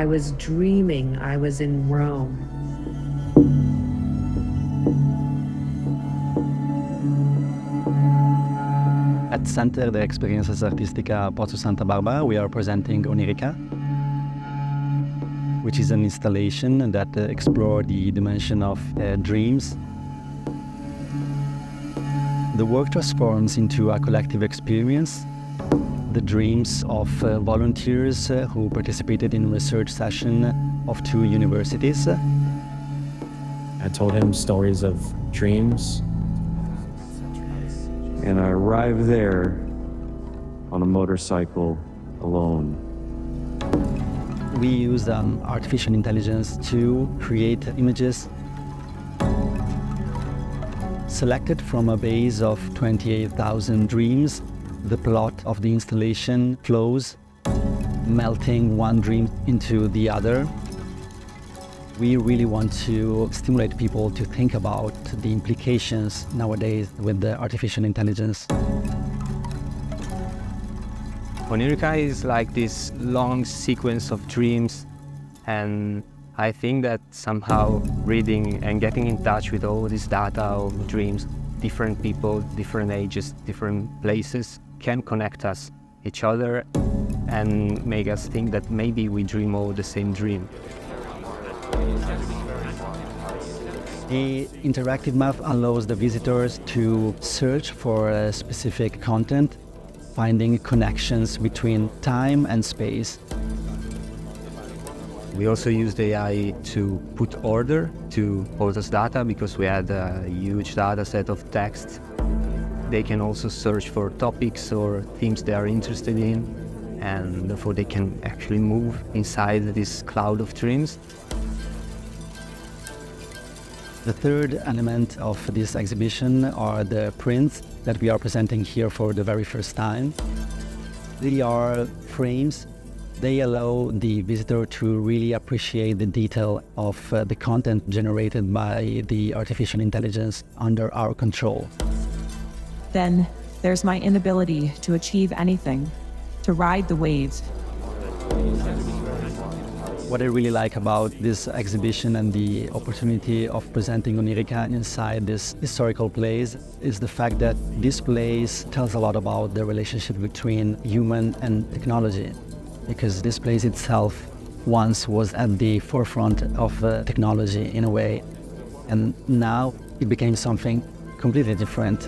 I was dreaming I was in Rome. At Center de Experiencias Artísticas Pozu Santa Bárbara, we are presenting Onirica, which is an installation that explores the dimension of dreams. The work transforms into a collective experience, the dreams of volunteers who participated in a research session of 2 universities. I told him stories of dreams. And I arrived there on a motorcycle alone. We use artificial intelligence to create images selected from a base of 28,000 dreams. The plot of the installation flows, melting one dream into the other. We really want to stimulate people to think about the implications nowadays with the artificial intelligence. Onirica is like this long sequence of dreams, and I think that somehow reading and getting in touch with all this data of dreams, different people, different ages, different places, can connect us, each other, and make us think that maybe we dream all the same dream. The interactive map allows the visitors to search for a specific content, finding connections between time and space. We also used AI to put order to Pozu's data because we had a huge data set of text. They can also search for topics or themes they are interested in, and therefore they can actually move inside this cloud of dreams. The third element of this exhibition are the prints that we are presenting here for the very first time. They are frames. They allow the visitor to really appreciate the detail of the content generated by the artificial intelligence under our control. Then there's my inability to achieve anything, to ride the waves. What I really like about this exhibition and the opportunity of presenting Onirica inside this historical place is the fact that this place tells a lot about the relationship between human and technology, because this place itself once was at the forefront of technology in a way, and now it became something completely different.